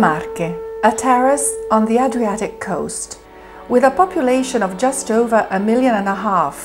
Marche, a terrace on the Adriatic coast. With a population of just over 1.5 million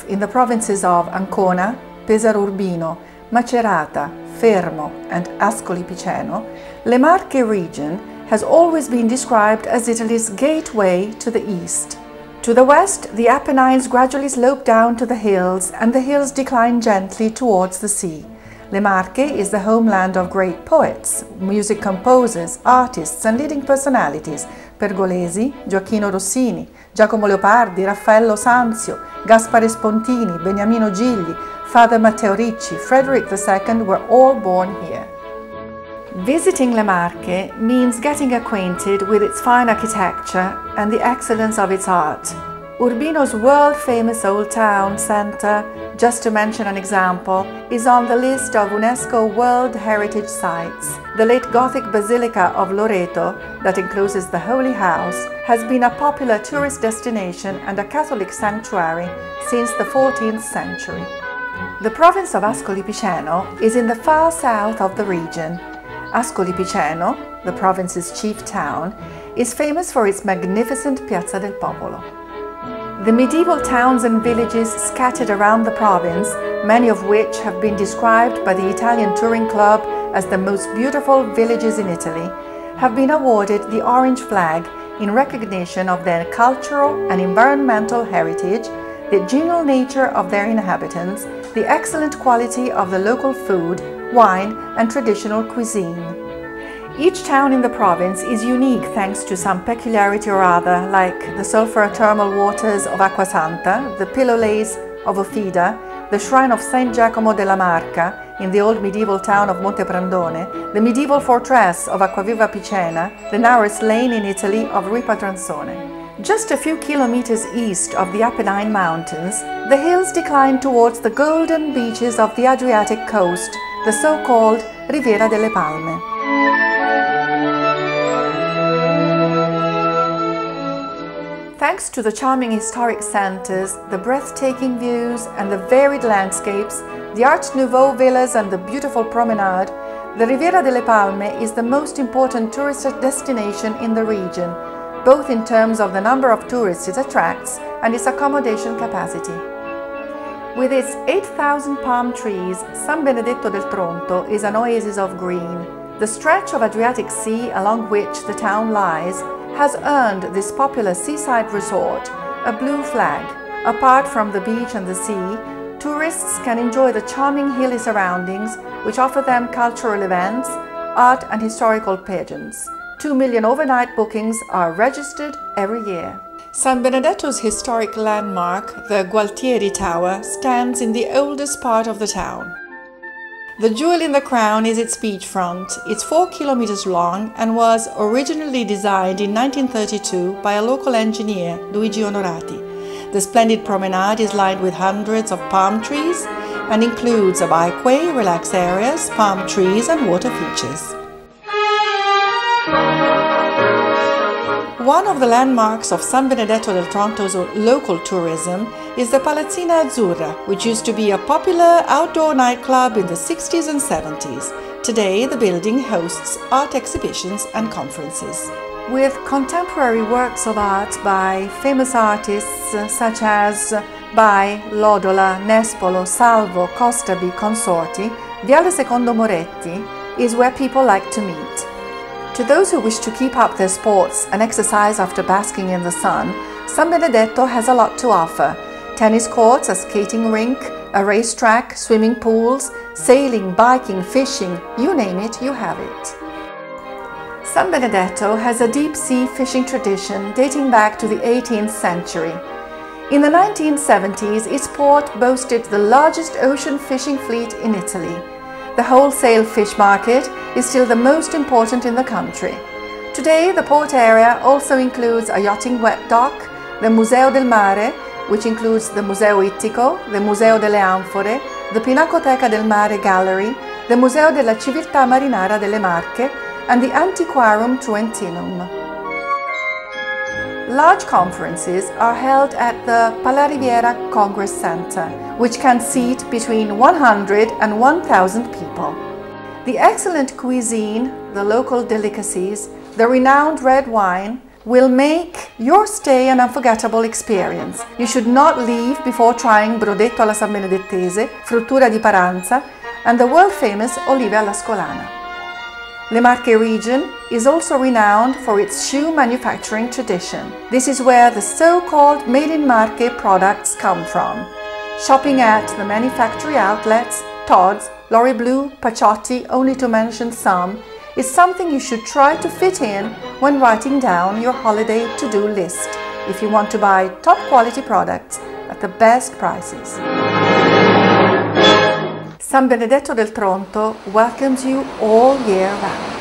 in the provinces of Ancona, Pesaro Urbino, Macerata, Fermo and Ascoli Piceno, Le Marche region has always been described as Italy's gateway to the east. To the west, the Apennines gradually slope down to the hills and the hills decline gently towards the sea. Le Marche is the homeland of great poets, music composers, artists and leading personalities: Pergolesi, Gioacchino Rossini, Giacomo Leopardi, Raffaello Sanzio, Gaspare Spontini, Beniamino Gigli, Father Matteo Ricci, Frederick II were all born here. Visiting Le Marche means getting acquainted with its fine architecture and the excellence of its art. Urbino's world-famous Old Town Centre, just to mention an example, is on the list of UNESCO World Heritage Sites. The late Gothic Basilica of Loreto, that encloses the Holy House, has been a popular tourist destination and a Catholic sanctuary since the 14th century. The province of Ascoli Piceno is in the far south of the region. Ascoli Piceno, the province's chief town, is famous for its magnificent Piazza del Popolo. The medieval towns and villages scattered around the province, many of which have been described by the Italian Touring Club as the most beautiful villages in Italy, have been awarded the Orange Flag in recognition of their cultural and environmental heritage, the genial nature of their inhabitants, the excellent quality of the local food, wine and traditional cuisine. Each town in the province is unique thanks to some peculiarity or other, like the sulphur thermal waters of Acquasanta, the pillow lace of Ofida, the shrine of Saint Giacomo della Marca in the old medieval town of Monteprandone, the medieval fortress of Acquaviva Picena, the narrowest lane in Italy of Ripa Transone. Just a few kilometers east of the Apennine Mountains, the hills decline towards the golden beaches of the Adriatic coast, the so-called Riviera delle Palme. Thanks to the charming historic centers, the breathtaking views and the varied landscapes, the Art Nouveau villas and the beautiful promenade, the Riviera delle Palme is the most important tourist destination in the region, both in terms of the number of tourists it attracts and its accommodation capacity. With its 8,000 palm trees, San Benedetto del Tronto is an oasis of green. The stretch of Adriatic Sea along which the town lies has earned this popular seaside resort a blue flag. Apart from the beach and the sea, tourists can enjoy the charming hilly surroundings which offer them cultural events, art and historical pageants. 2 million overnight bookings are registered every year. San Benedetto's historic landmark, the Gualtieri Tower, stands in the oldest part of the town. The jewel in the crown is its beachfront. It's 4 kilometers long and was originally designed in 1932 by a local engineer, Luigi Onorati. The splendid promenade is lined with hundreds of palm trees and includes a bikeway, relax areas, palm trees and water features. One of the landmarks of San Benedetto del Tronto's local tourism is the Palazzina Azzurra, which used to be a popular outdoor nightclub in the 60s and 70s. Today, the building hosts art exhibitions and conferences. With contemporary works of art by famous artists such as by Lodola, Nespolo, Salvo, Costabi, Consorti, Viale Secondo Moretti is where people like to meet. To those who wish to keep up their sports and exercise after basking in the sun, San Benedetto has a lot to offer. Tennis courts, a skating rink, a racetrack, swimming pools, sailing, biking, fishing, you name it, you have it. San Benedetto has a deep-sea fishing tradition dating back to the 18th century. In the 1970s, its port boasted the largest ocean fishing fleet in Italy. The wholesale fish market is still the most important in the country. Today, the port area also includes a yachting wet dock, the Museo del Mare, which includes the Museo Ittico, the Museo delle Anfore, the Pinacoteca del Mare Gallery, the Museo della Civiltà Marinara delle Marche, and the Antiquarium Truentinum. Large conferences are held at the Pala Riviera Congress Center, which can seat between 100 and 1,000 people. The excellent cuisine, the local delicacies, the renowned red wine, will make your stay an unforgettable experience. You should not leave before trying Progetto alla San Benedettese, Fruttura di Paranza, and the world-famous Olive alla Scolana. Le Marche region is also renowned for its shoe manufacturing tradition. This is where the so-called made in Marche products come from. Shopping at the many factory outlets, Tod's, Lorry Blue, Paciotti, only to mention some, is something you should try to fit in when writing down your holiday to-do list if you want to buy top quality products at the best prices. San Benedetto del Tronto welcomes you all year round.